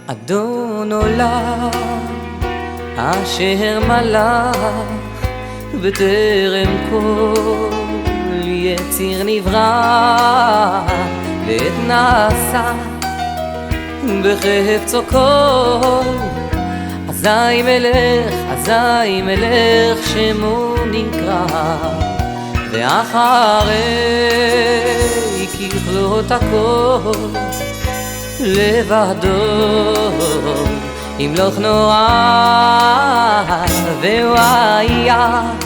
אדון עולם אשר מלך בטרם כל יציר נברא ועת נעשה בחפצו כל אזי מלך שמו נקרא ואחרי ככלות הכל לבדו ימלוך נורא והוא היה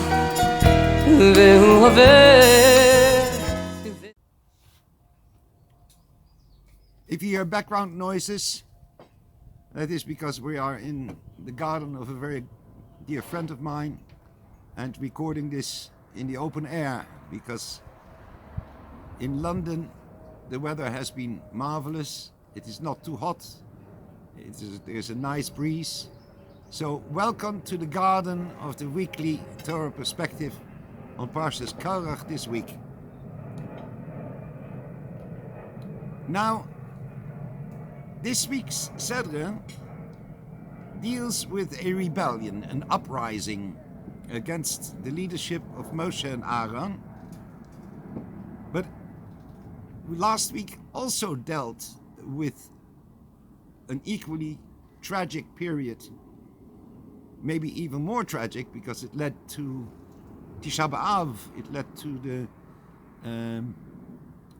והוא הווה. If you hear background noises, that is because we are in the garden of a very dear friend of mine and recording this in the open air, because in London the weather has been marvelous. It is not too hot. There's a nice breeze. So welcome to the garden of the weekly Torah perspective on Parshas Korach this week. Now, this week's Sedra deals with a rebellion, an uprising against the leadership of Moshe and Aaron. But last week also dealt with an equally tragic period, maybe even more tragic, because it led to Tisha B'Av. It led to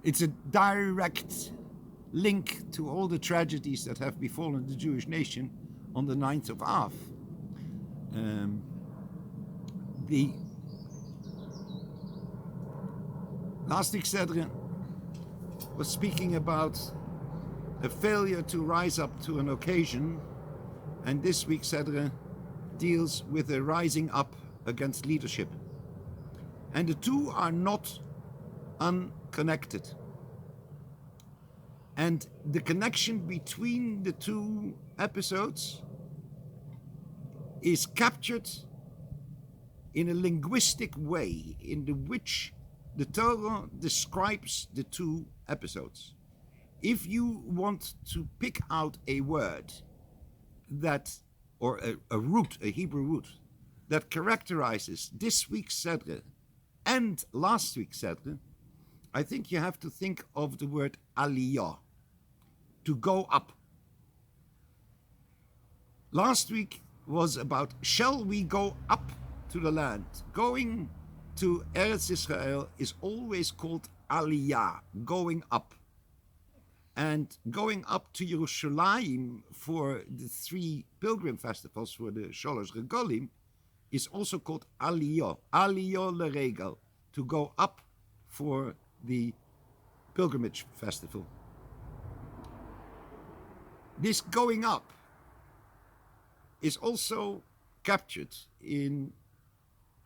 it's a direct link to all the tragedies that have befallen the Jewish nation on the 9th of Av. The last week's Sedra was speaking about a failure to rise up to an occasion, and this week's Sedra deals with a rising up against leadership. And the two are not unconnected. And the connection between the two episodes is captured in a linguistic way in which the Torah describes the two episodes. If you want to pick out a word that, or a root, a Hebrew root, that characterizes this week's Sedra and last week's Sedra, I think you have to think of the word aliyah, to go up. Last week was about, shall we go up to the land? Going to Eretz Israel is always called aliyah, going up. And going up to Yerushalayim for the 3 pilgrim festivals, for the Sholosh Regolim, is also called aliyah, aliyah leregel, to go up for the pilgrimage festival. This going up is also captured in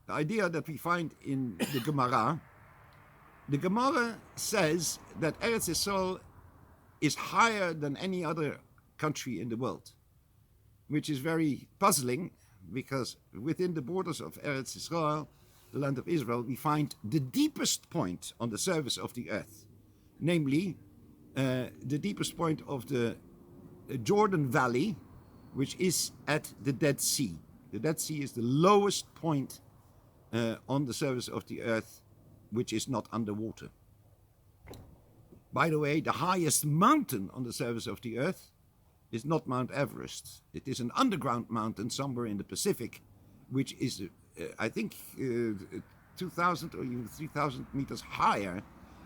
the idea that we find in the Gemara. The Gemara says that Eretz Yisrael is higher than any other country in the world, which is very puzzling, because within the borders of Eretz Yisrael, the land of Israel, we find the deepest point on the surface of the earth, namely the deepest point of the Jordan Valley, which is at the Dead Sea. The Dead Sea is the lowest point on the surface of the earth, which is not underwater. By the way, the highest mountain on the surface of the earth is not Mount Everest. It is an underground mountain somewhere in the Pacific, which is, I think, 2,000 or even 3,000 meters higher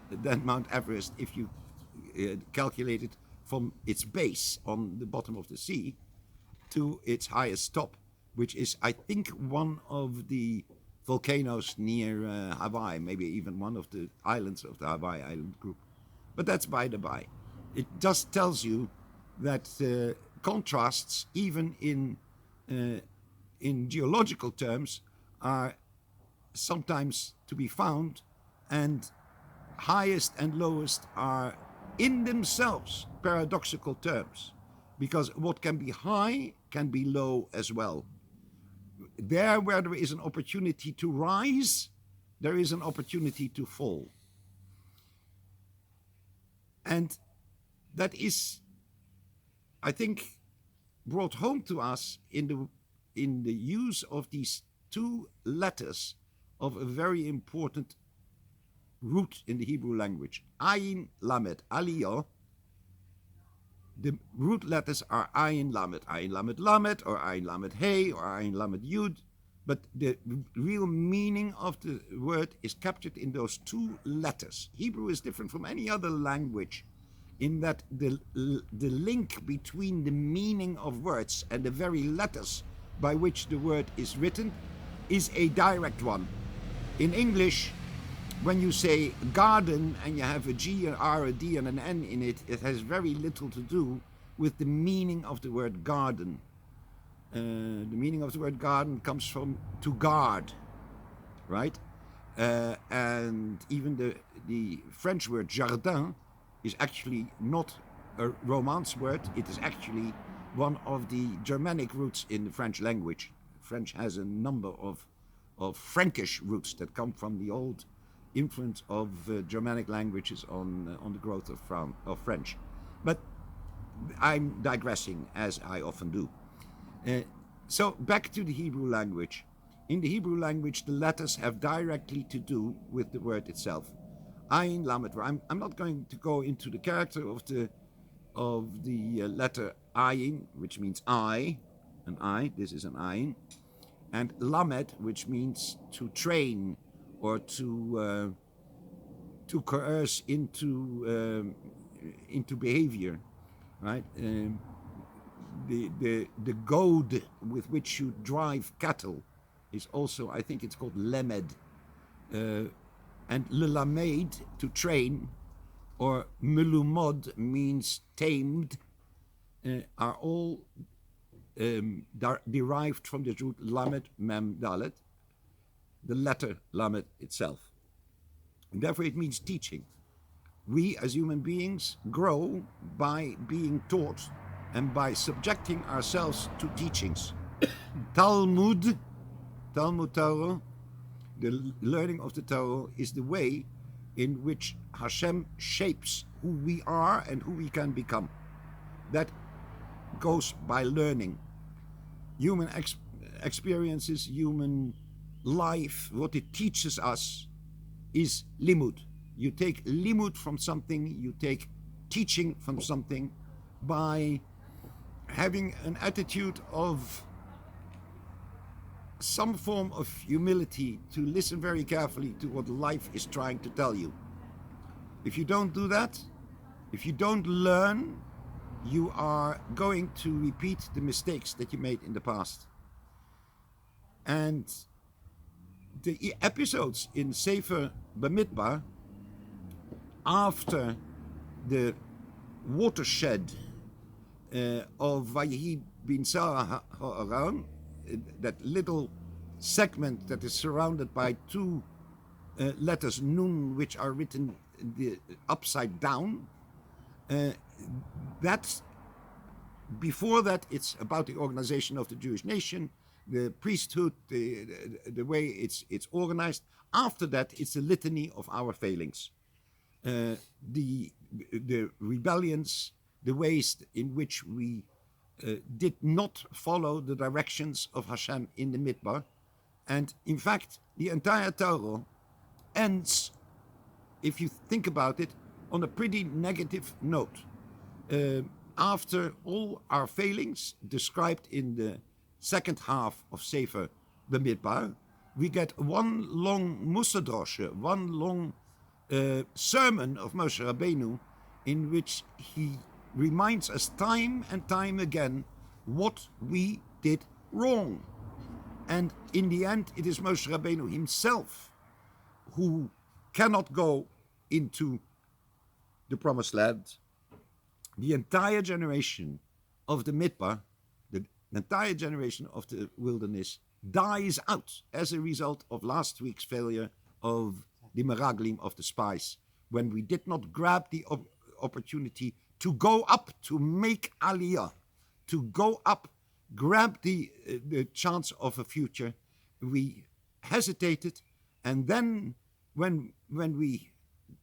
than Mount Everest if you calculate it from its base on the bottom of the sea to its highest top, which is, I think, one of the volcanoes near Hawaii, maybe even one of the islands of the Hawaii Island group. But that's by the by. It just tells you that contrasts, even in geological terms, are sometimes to be found, and highest and lowest are in themselves paradoxical terms, because what can be high can be low as well. There where there is an opportunity to rise, there is an opportunity to fall. And that is, I think, brought home to us in the use of these two letters of a very important root in the Hebrew language. Ayin Lamed Aliyah. The root letters are Ayin Lamed Lamed, or Ayin Lamed Hey, or Ayin Lamed Yud. But the real meaning of the word is captured in those two letters. Hebrew is different from any other language in that the link between the meaning of words and the very letters by which the word is written is a direct one. In English, when you say garden and you have a G, an R, a D, and an N in it, it has very little to do with the meaning of the word garden. The meaning of the word garden comes from to guard, right? And even the French word jardin is actually not a Romance word. It is actually one of the Germanic roots in the French language. French has a number of Frankish roots that come from the old influence of Germanic languages on the growth of French. But I'm digressing, as I often do. So back to the Hebrew language. In the Hebrew language, the letters have directly to do with the word itself. Ayin Lamed. I'm not going to go into the character of the letter Ayin, which means I, an I. This is an Ayin, and Lamed, which means to train or to coerce into behavior, right? The goad with which you drive cattle is also, I think it's called lemed, and lelamed, to train, or melumod means tamed, are all derived from the root lamed mem dalet, the letter lamed itself, and therefore it means teaching. We as human beings grow by being taught and by subjecting ourselves to teachings. Talmud Torah, the learning of the Torah, is the way in which Hashem shapes who we are and who we can become. That goes by learning. Human experiences, human life, what it teaches us is limud. You take limud from something, you take teaching from something by having an attitude of some form of humility, to listen very carefully to what life is trying to tell you. If you don't do that, if you don't learn, you are going to repeat the mistakes that you made in the past. And the episodes in Sefer Bamidbar, after the watershed of Vayehi bin Sarah Ha'aron, that little segment that is surrounded by two letters nun, which are written upside down, that's before that it's about the organization of the Jewish nation, the priesthood, the way it's organized. After that, it's a litany of our failings, the rebellions, the ways in which we did not follow the directions of Hashem in the Midbar. And in fact, the entire Torah ends, if you think about it, on a pretty negative note. After all our failings described in the second half of Sefer Bamidbar, we get one long musadroshe, one long sermon of Moshe Rabbeinu, in which he reminds us time and time again what we did wrong. And in the end, it is Moshe Rabbeinu himself who cannot go into the promised land. The entire generation of the Midbar, the entire generation of the wilderness, dies out as a result of last week's failure of the Meraglim, of the spies, when we did not grab the opportunity to go up, to make Aliyah, to go up, grab the chance of a future. We hesitated, and then when we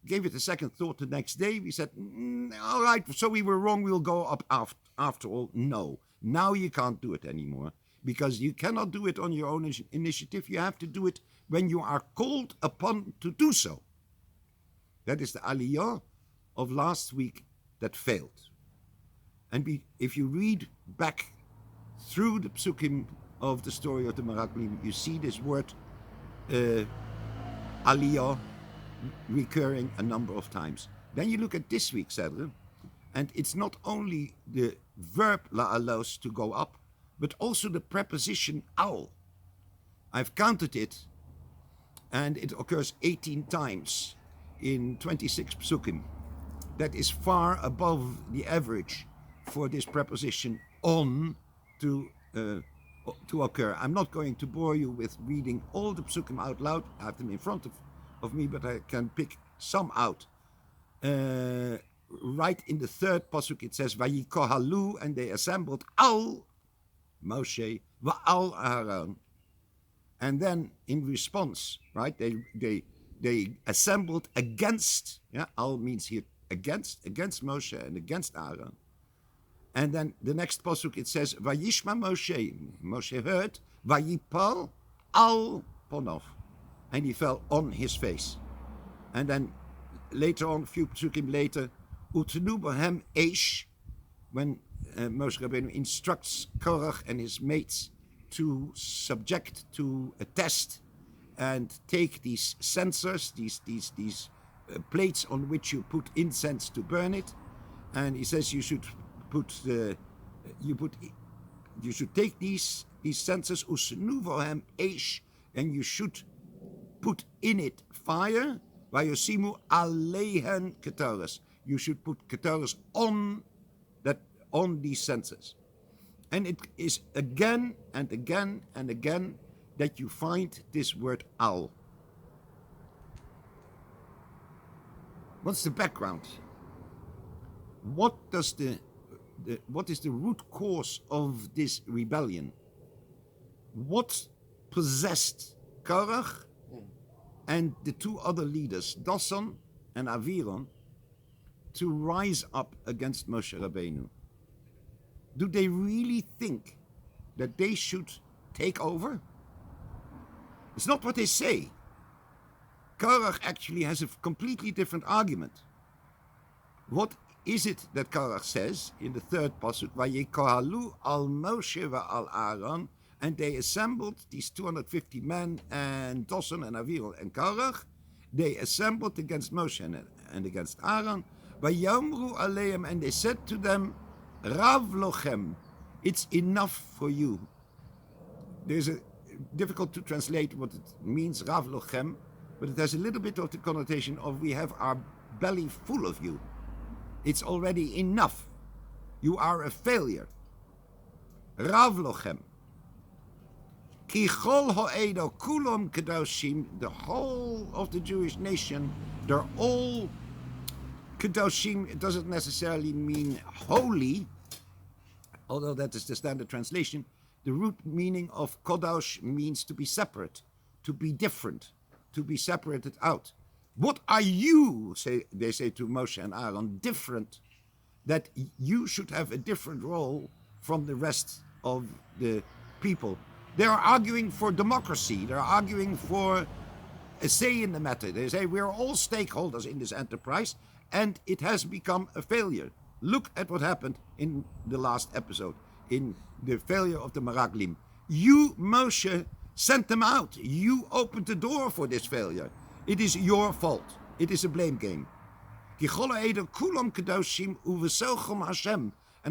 gave it a second thought the next day, we said, all right, so we were wrong, we'll go up after all. No, Now you can't do it anymore, because you cannot do it on your own initiative. You have to do it when you are called upon to do so. That is the aliyah of last week that failed. And if you read back through the psukim of the story of the Meraglim, you see this word aliyah recurring a number of times. Then you look at this week's Sedre, and it's not only the verb la'alos, to go up, but also the preposition al. I've counted it, and it occurs 18 times in 26 psukim. That is far above the average for this preposition on to occur. I'm not going to bore you with reading all the psukim out loud. I have them in front of me, but I can pick some out. Right in the third pasuk it says, Vayikohalu, and they assembled al Moshe va'al Aaron. And then in response, right, they assembled against, al means here against Moshe and against Aaron. And then the next pasuk it says, Vayishma Moshe heard, Vayipal al Ponov, and he fell on his face. And then later on, a few psukim later, Utenu bohem eish, when Moshe Rabbeinu instructs Korach and his mates to subject to a test and take these censers, these plates on which you put incense to burn it, and he says you should take these censers, usnu vohem eish, and you should put in it fire. Vayosimu alehen ketoras. You should put ketoras on these censers. And it is again and again and again that you find this word al. What's the background? What is the root cause of this rebellion? What possessed Korach and the two other leaders, Dasan and Aviron, to rise up against Moshe Rabbeinu? Do they really think that they should take over? It's not what they say. Korach actually has a completely different argument. What is it that Korach says in the third pasuk? Vayikohalu al Moshe va'al Aaron, and they assembled these 250 men, and Dasan and Aviron and Korach. They assembled against Moshe and against Aaron. Vayomru aleim, and they said to them, Rav lochem, it's enough for you. There's a difficult to translate what it means, Rav lochem, but it has a little bit of the connotation of we have our belly full of you. It's already enough. You are a failure. Rav lochem. Ki chol ho'edo kulom kedoshim, the whole of the Jewish nation, they're all kedoshim. It doesn't necessarily mean holy, although that is the standard translation. The root meaning of kodosh means to be separate, to be different, to be separated out. What are you, they say to Moshe and Aaron, different, that you should have a different role from the rest of the people? They are arguing for democracy. They're arguing for a say in the matter. They say we're all stakeholders in this enterprise, and it has become a failure. Look at what happened in the last episode, in the failure of the Meraglim. You, Moshe, sent them out. You opened the door for this failure. It is your fault. It is a blame game. And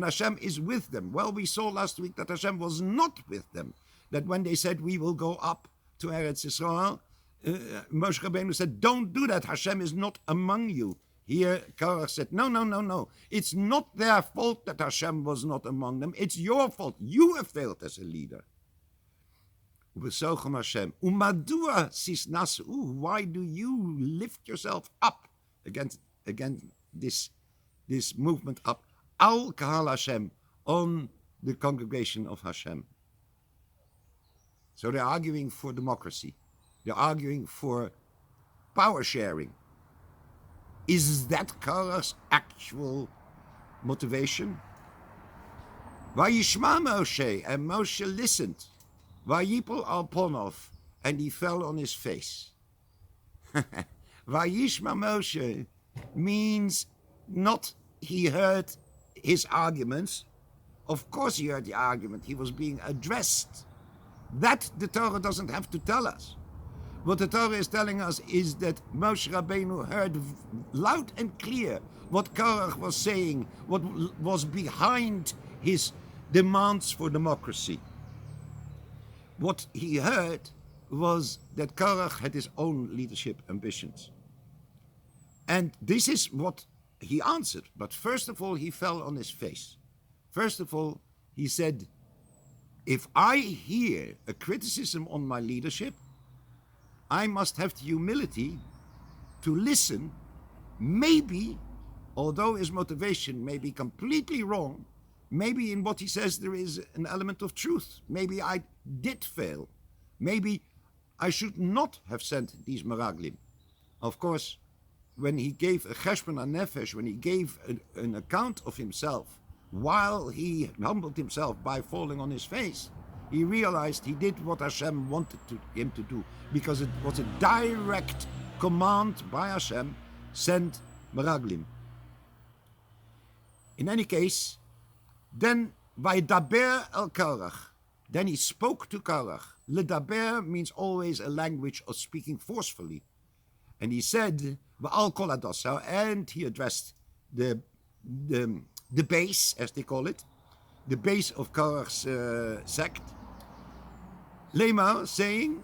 Hashem is with them. Well, we saw last week that Hashem was not with them. That when they said, we will go up to Eretz Yisrael, Moshe Rabbeinu said, don't do that. Hashem is not among you. Here, Korach said, no. It's not their fault that Hashem was not among them. It's your fault. You have failed as a leader. Hashem. Why do you lift yourself up against this movement up? Al Kahal Hashem, on the congregation of Hashem. So they're arguing for democracy. They're arguing for power sharing. Is that Korach's actual motivation? Vayishma Moshe, and Moshe listened. Vayipol al ponov, and he fell on his face. Vayishma Moshe means not he heard his arguments. Of course he heard the argument. He was being addressed. That the Torah doesn't have to tell us. What the Torah is telling us is that Moshe Rabbeinu heard loud and clear what Korach was saying, what was behind his demands for democracy. What he heard was that Korach had his own leadership ambitions. And this is what he answered. But first of all, he fell on his face. First of all, he said, if I hear a criticism on my leadership, I must have the humility to listen. Maybe, although his motivation may be completely wrong, maybe in what he says there is an element of truth. Maybe I did fail. Maybe I should not have sent these meraglim. Of course, when he gave a cheshbon hanefesh, when he gave an account of himself, while he humbled himself by falling on his face, he realized he did what Hashem wanted him to do, because it was a direct command by Hashem, send meraglim. In any case, then Vaydaber el Korach, then he spoke to Korach. Ledaber means always a language of speaking forcefully. And he said, Va'al kol hadosa, and he addressed the base, as they call it, the base of Korach's sect. Lemar, saying,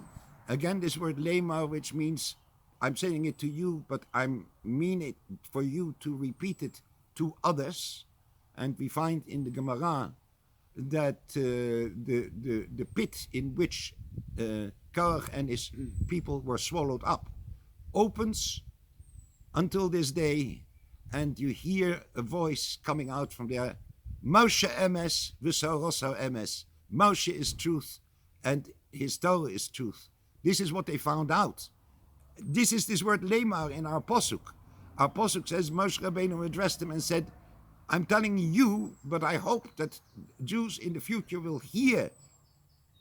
again this word lemar, which means, I'm saying it to you, but I mean it for you to repeat it to others. And we find in the Gemara that the pit in which Korach and his people were swallowed up opens until this day, and you hear a voice coming out from there, Moshe emes v'soroso emes. Moshe is truth and his Torah is truth. This is what they found out. This is this word lemar in our posuk. Our posuk says Moshe Rabbeinu addressed him and said, I'm telling you, but I hope that Jews in the future will hear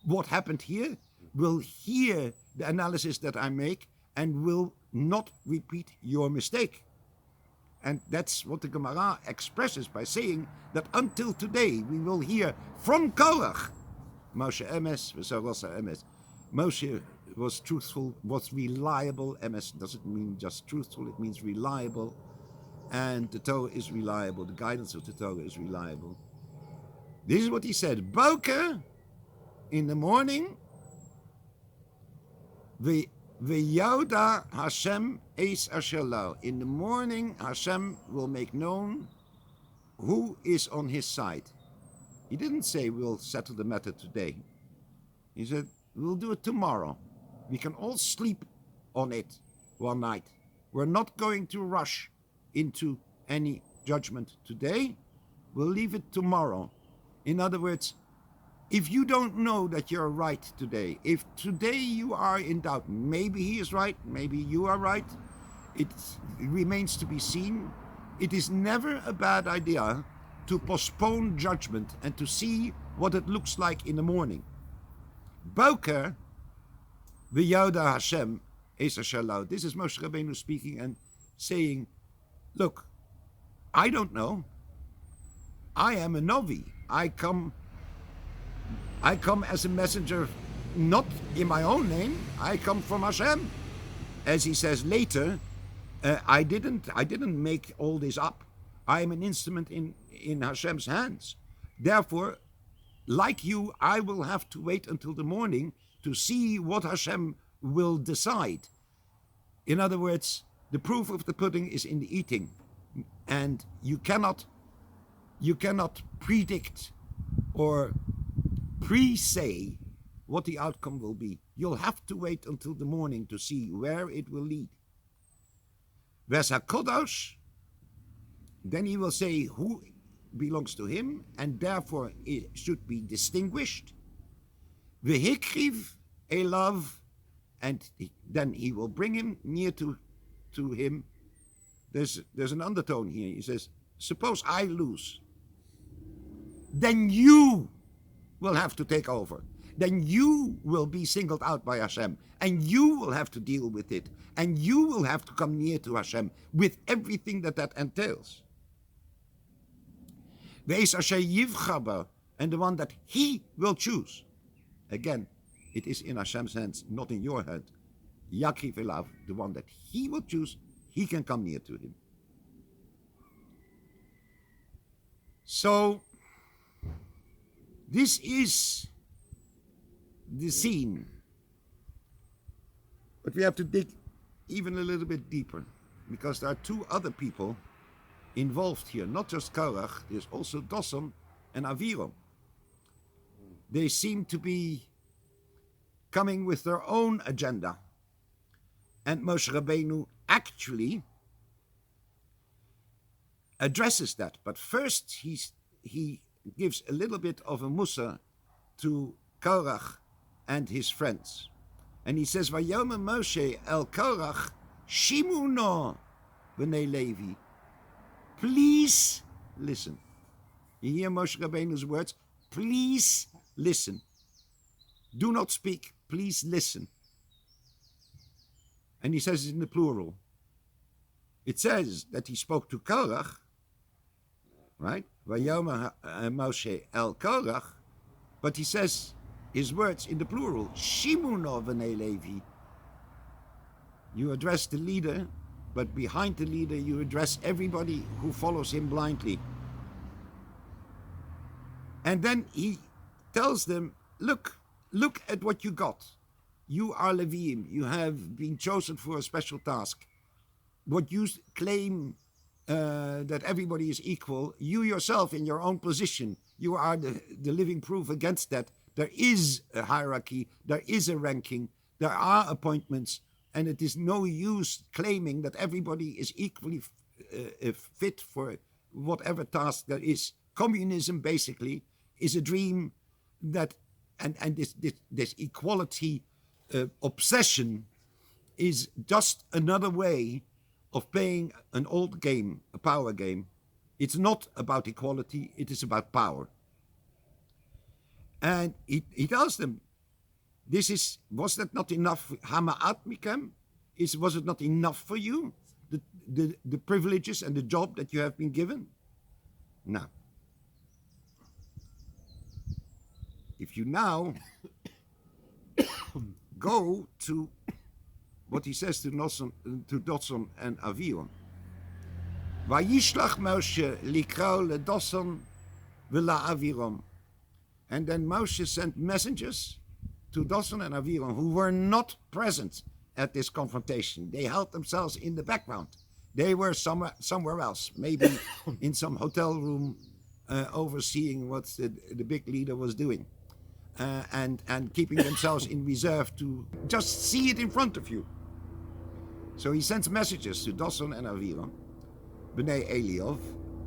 what happened here, will hear the analysis that I make, and will not repeat your mistake. And that's what the Gemara expresses by saying that until today we will hear from Korach, Moshe emes v'soroso emes. Moshe was truthful, was reliable. Emes doesn't mean just truthful, it means reliable. And the Torah is reliable, the guidance of the Torah is reliable. This is what he said, Boker, in the morning, V'yoda Hashem eis asher lo. In the morning, Hashem will make known who is on his side. He didn't say we'll settle the matter today. He said, we'll do it tomorrow. We can all sleep on it one night. We're not going to rush into any judgment today. We'll leave it tomorrow. In other words, if you don't know that you're right today, if today you are in doubt, maybe he is right, maybe you are right, it remains to be seen. It is never a bad idea to postpone judgment and to see what it looks like in the morning. Boker, v'yoda Hashem, eis asher lo. This is Moshe Rabbeinu speaking and saying, look, I don't know. I am a Novi. I come as a messenger, not in my own name. I come from Hashem. As he says later, I didn't make all this up. I am an instrument in Hashem's hands. Therefore, like you, I will have to wait until the morning to see what Hashem will decide. In other words, the proof of the pudding is in the eating. And you cannot predict or pre-say what the outcome will be. You'll have to wait until the morning to see where it will lead. Ves HaKodosh, then he will say who belongs to him, and therefore it should be distinguished. V'hikriv elav, and then he will bring him near to him. There's an undertone here. He says, suppose I lose. then you will have to take over. Then you will be singled out by Hashem, and you will have to deal with it, and you will have to come near to Hashem with everything that entails. Ve'es asher yivcha bo, and the one that he will choose. Again, it is in Hashem's hands, not in your hand. Yakriv elav, the one that he will choose, he can come near to him. So, this is the scene. But we have to dig even a little bit deeper, because there are two other people involved here. Not just Korach, there's also Dosan and Aviram. They seem to be coming with their own agenda. And Moshe Rabbeinu actually addresses that. But first he gives a little bit of a mussar to Korach and his friends. And he says, Vayomer Moshe el Korach shimu no b'nei Levi. Please listen. You hear Moshe Rabbeinu's words? Please listen. Do not speak. Please listen. And he says it in the plural. It says that he spoke to Korach, right? Vayomer Moshe el Korach, but he says his words in the plural. Shimu no b'nei Levi. You address the leader, but behind the leader you address everybody who follows him blindly. And then he tells them, look at what you got. You are Leviim. You have been chosen for a special task. What you claim that everybody is equal, you yourself in your own position, you are the living proof against that. There is a hierarchy, there is a ranking, there are appointments, and it is no use claiming that everybody is equally fit for whatever task there is. Communism basically is a dream that, and this equality obsession is just another way of playing an old game, a power game. It's not about equality, it is about power. And he tells them, was that not enough? Hama'at mikem? Was it not enough for you? The privileges and the job that you have been given? No. If you now go to what he says to Dosan and Aviram. Vayishlach Moshe likro leDosan v'la Aviram. And then Moshe sent messengers to Dosan and Aviram who were not present at this confrontation. They held themselves in the background. They were somewhere else, maybe in some hotel room overseeing what the big leader was doing. And keeping themselves in reserve to just see it in front of you. So he sends messages to Dosan and Aviram, B'nai Eliov,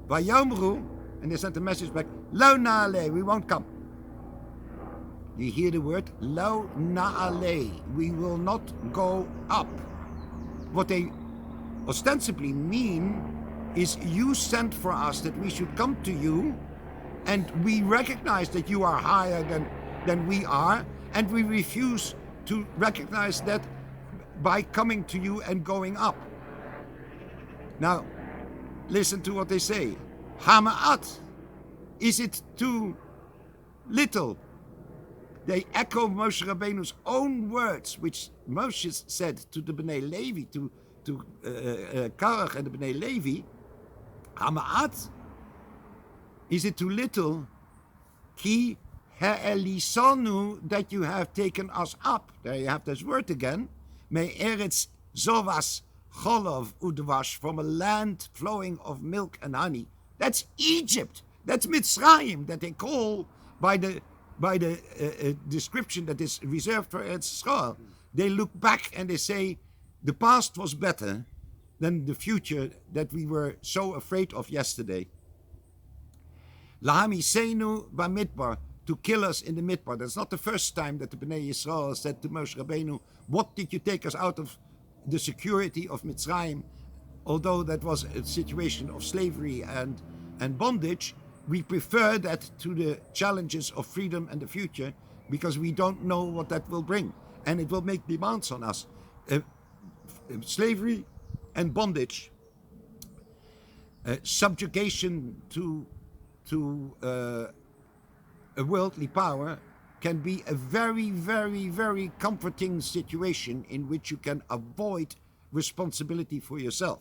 Vayomru, and they sent a message back, Lo na'aleh, we won't come. You hear the word? Lo na'aleh, we will not go up. What they ostensibly mean is you sent for us that we should come to you, and we recognize that you are higher than we are, and we refuse to recognize that by coming to you and going up. Now, listen to what they say. Hama'at, is it too little? They echo Moshe Rabbeinu's own words, which Moshe said to the B'nai Levi, to Korach and the B'nai Levi. Hama'at, is it too little? Ki ha'elisonu, that you have taken us up. There you have this word again. Me eretz zovas cholov udvash, from a land flowing of milk and honey. That's Egypt. That's Mitzrayim, that they call by the description that is reserved for Eretz Yisrael. They look back and they say the past was better than the future that we were so afraid of yesterday. Lahamisenu b'midbar, to kill us in the midbar. That's not the first time that the Bnei Yisrael said to Moshe Rabbeinu, what did you take us out of the security of Mitzrayim? Although that was a situation of slavery and bondage, we prefer that to the challenges of freedom and the future because we don't know what that will bring. And it will make demands on us. Slavery and bondage, subjugation to a worldly power can be a very, very, very comforting situation in which you can avoid responsibility for yourself.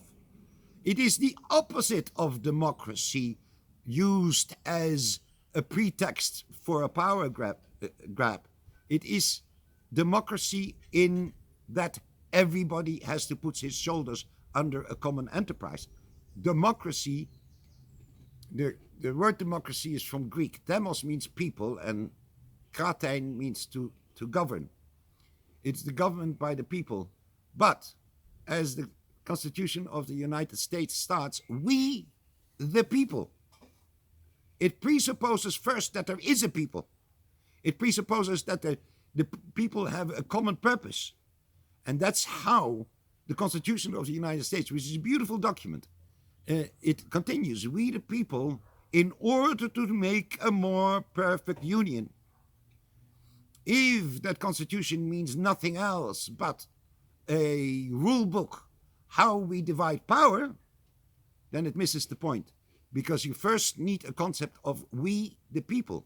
It is the opposite of democracy used as a pretext for a power grab. It is democracy in that everybody has to put his shoulders under a common enterprise. Democracy, the word democracy is from Greek. Demos means people and kratein means to govern. It's the government by the people. But as the Constitution of the United States starts, we, the people. It presupposes first that there is a people. It presupposes that the people have a common purpose. And that's how the Constitution of the United States, which is a beautiful document, it continues. We, the people, in order to make a more perfect union. If that Constitution means nothing else but a rule book, how we divide power, then it misses the point. Because you first need a concept of we, the people.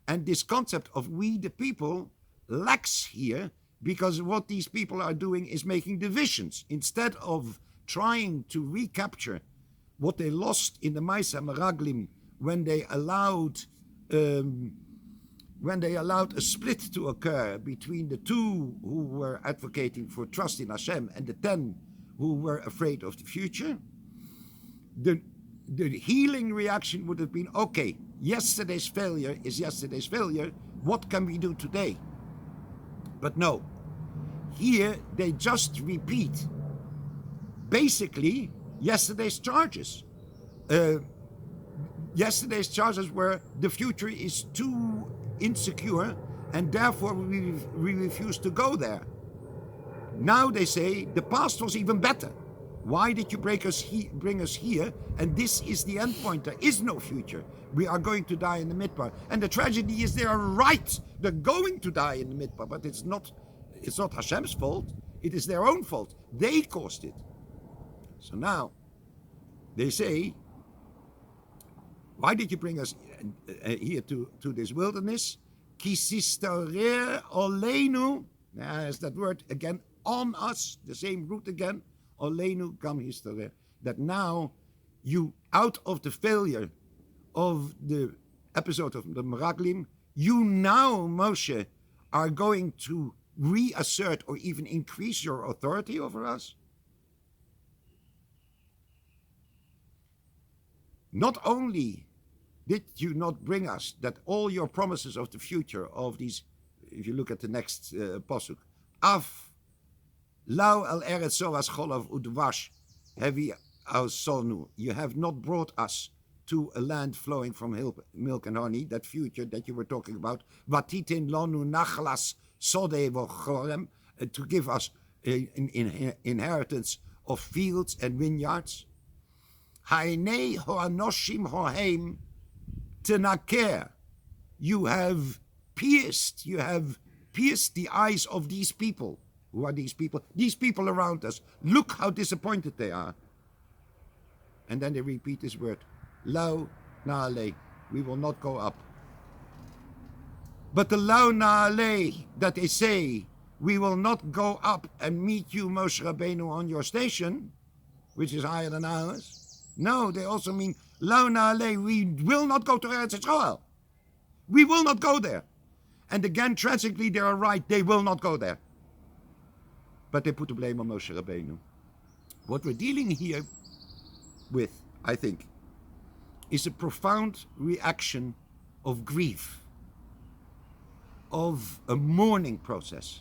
And this concept of we, the people, lacks here because what these people are doing is making divisions. Instead of trying to recapture what they lost in the Maisa Meraglim when they allowed a split to occur between the 2 who were advocating for trust in Hashem and the 10 who were afraid of the future, the healing reaction would have been, okay, yesterday's failure is yesterday's failure, what can we do today? But no, here they just repeat basically yesterday's charges. Yesterday's charges were the future is too insecure and therefore we refuse to go there. Now they say the past was even better. Why did you bring us here? And this is the end point. There is no future. We are going to die in the midbar. And the tragedy is they are right. They're going to die in the midbar, but it's not Hashem's fault. It is their own fault. They caused it. So now they say, why did you bring us here to this wilderness? Kisistorer oleinu. There's that word again, on us, the same root again. Oleinu gam historer. That now you, out of the failure of the episode of the Meraglim, you now, Moshe, are going to reassert or even increase your authority over us? Not only did you not bring us that all your promises of the future of these, if you look at the next pasuk, af lau al eretz soas cholav udvash hevi al sonu, you have not brought us to a land flowing from milk and honey, that future that you were talking about, vatitin lonu nachlas sode v'chorem, to give us an inheritance of fields and vineyards. Hainei ho'anoshim ho'heim tenaker, you have pierced the eyes of these people. Who are these people? These people around us. Look how disappointed they are. And then they repeat this word, Lau Naale, we will not go up. But the Lau Naale that they say, we will not go up and meet you, Moshe Rabbeinu, on your station, which is higher than ours. No, they also mean, Lau Naale, we will not go to Eretz Yisrael. We will not go there. And again, tragically, they are right, they will not go there. But they put the blame on Moshe Rabbeinu. What we're dealing here with, I think, is a profound reaction of grief, of a mourning process.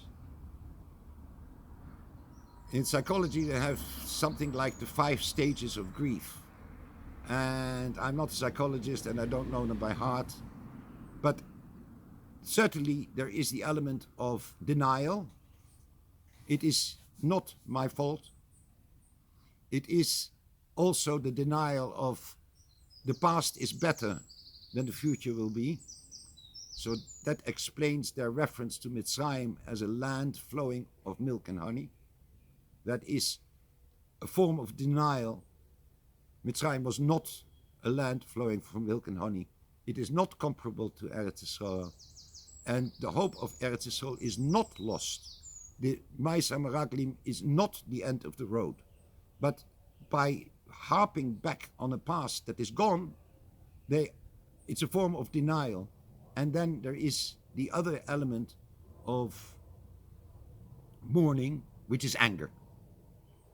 In psychology, they have something like the 5 stages of grief. And I'm not a psychologist and I don't know them by heart, but certainly there is the element of denial. It is not my fault. It is also the denial of the past is better than the future will be. So that explains their reference to Mitzrayim as a land flowing of milk and honey. That is a form of denial. Mitzrayim was not a land flowing from milk and honey. It is not comparable to Eretz Yisrael. And the hope of Eretz Yisrael is not lost. The Ma'aseh Meraglim is not the end of the road. But by harping back on a past that is gone, it's a form of denial. And then there is the other element of mourning, which is anger.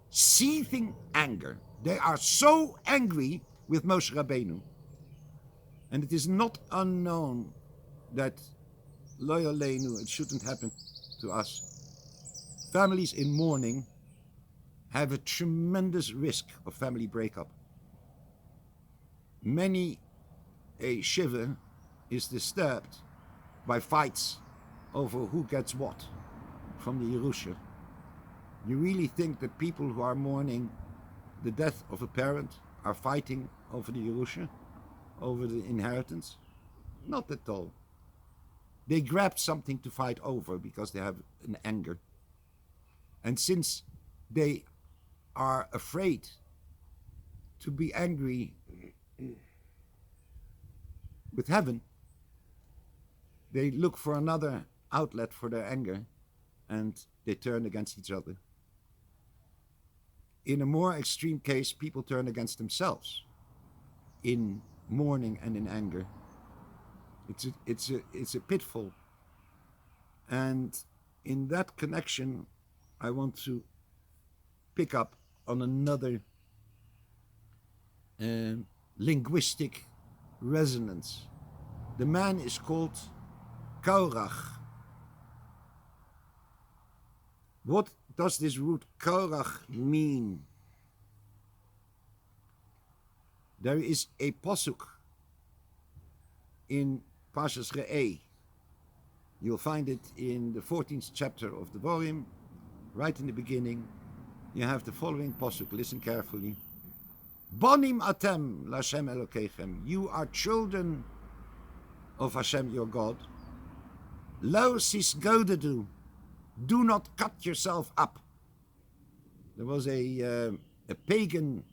Seething anger. They are so angry with Moshe Rabbeinu. And it is not unknown that, lo yaleinu, it shouldn't happen to us. Families in mourning have a tremendous risk of family breakup. Many a shiva is disturbed by fights over who gets what from the Yerusha. You really think that people who are mourning the death of a parent are fighting over the Yerusha, over the inheritance? Not at all. They grab something to fight over because they have an anger. And since they are afraid to be angry with heaven, they look for another outlet for their anger, and they turn against each other. In a more extreme case, people turn against themselves in mourning and in anger. It's a pitfall. And in that connection, I want to pick up on another linguistic resonance. The man is called Korach. What does this root Korach mean? There is a pasuk in Parshas Re'eh. You'll find it in the 14th chapter of the volume, right in the beginning. You have the following pasuk. Listen carefully. Bonim atem l'Hashem Elokeichem. You are children of Hashem your God. Lo sisgodedu. Do not cut yourself up. There was a pagan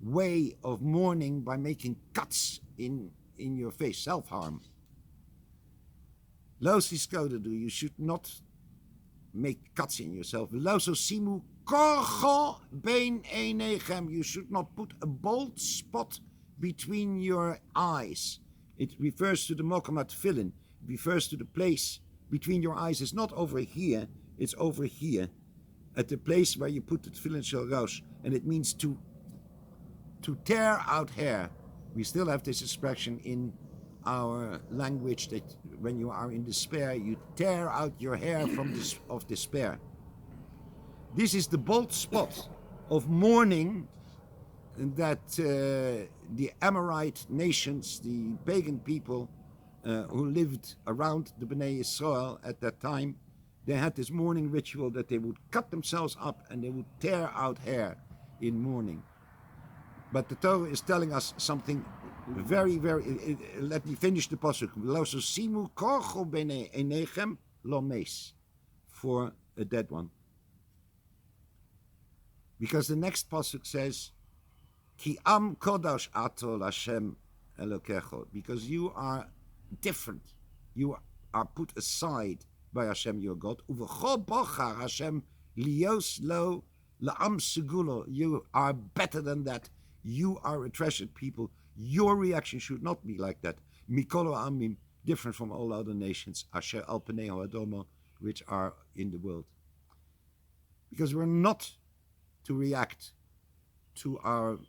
way of mourning by making cuts in your face, self-harm. Lo sisgodedu. You should not make cuts in yourself. Lo sosimu korcho bein einechem. You should not put a bald spot between your eyes. It refers to the mokamat tefillin. It refers to the place between your eyes. It's not over here. It's over here, at the place where you put the tefillin shel rosh, and it means to tear out hair. We still have this expression in our language that when you are in despair, you tear out your hair of despair. This is the bald spot of mourning that the Amorite nations, the pagan people who lived around the Bnei Yisrael at that time, they had this mourning ritual that they would cut themselves up and they would tear out hair in mourning. But the Torah is telling us something very, very... let me finish the pasuk. Lo sosimu korcho b'nei einechem lo mes, for a dead one. Because the next pasuk says, Ki am kodash ato l'Hashem Elokecho, because you are different. You are put aside by Hashem your God. Uvecho bochar Hashem lios lo la'am segulo. You are better than that. You are a treasured people. Your reaction should not be like that. Mikolo amim, different from all other nations. Asher al penei ha'adomo, which are in the world. Because we're not to react to our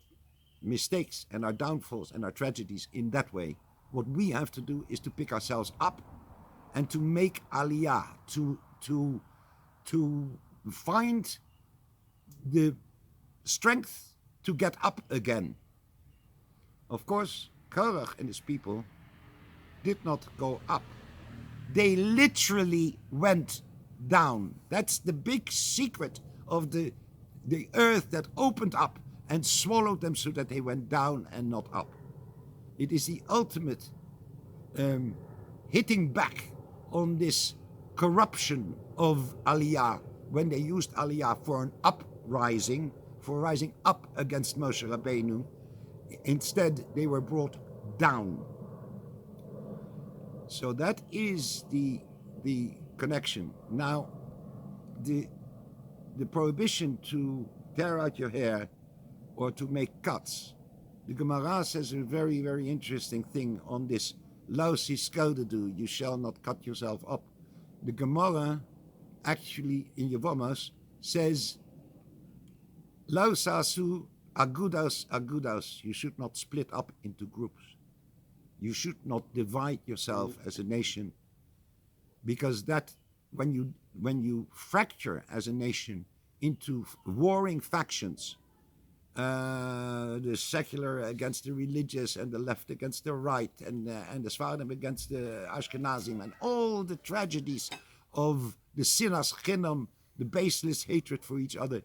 mistakes and our downfalls and our tragedies in that way. What we have to do is to pick ourselves up and to make aliyah, to find the strength to get up again. Of course, Korach and his people did not go up. They literally went down. That's the big secret of the earth that opened up and swallowed them so that they went down and not up. It is the ultimate hitting back on this corruption of Aliyah, when they used Aliyah for an uprising, for rising up against Moshe Rabbeinu. Instead, they were brought down. So that is the connection. Now, the prohibition to tear out your hair or to make cuts. The Gemara says a very, very interesting thing on this. Lo siskodadu, you shall not cut yourself up. The Gemara, actually in Yevamos, says, Lo sasu agudos, you should not split up into groups. You should not divide yourself as a nation, because that, when you fracture as a nation into warring factions, the secular against the religious, and the left against the right, and the Sfardim against the Ashkenazim, and all the tragedies of the sinas chinam, the baseless hatred for each other,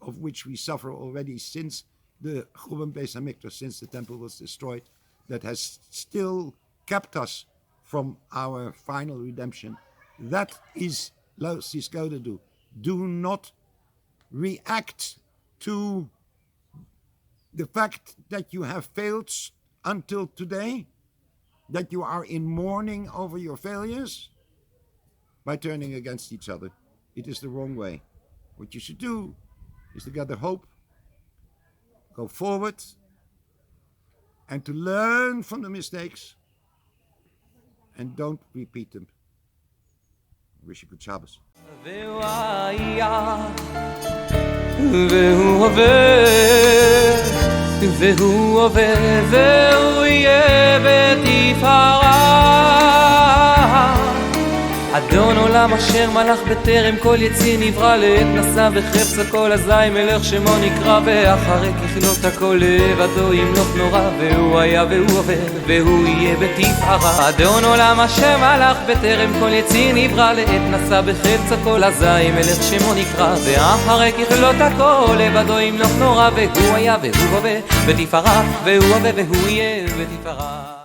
of which we suffer already since the Churban Beis Hamikdash, since the temple was destroyed, that has still kept us from our final redemption. That is lo siskodadu. Do not react to the fact that you have failed until today, that you are in mourning over your failures, by turning against each other. It is the wrong way. What you should do is to gather hope, go forward, and to learn from the mistakes, and don't repeat them. I wish you good Shabbos. והוא עובר והוא יהיה בתפארה. אדון עולם אשר מלך בטרם כל יציר נברא לעת נשא בחפץ כל אזי מלך שמו נקרא ואחרי ככלות הכל לבדו ימלוך נורא והוא היה והוא עובר והוא יהיה בתפארה. אדון עולם אשר מלך בטרם כל יציר נברא לעת נשא בחפץ כל אזי מלך שמו נקרא ואחרי ככלות הכל לבדו ימלוך נורא והוא היה והוא עובר בתפארה והוא עובר והוא יהיה בתפארה.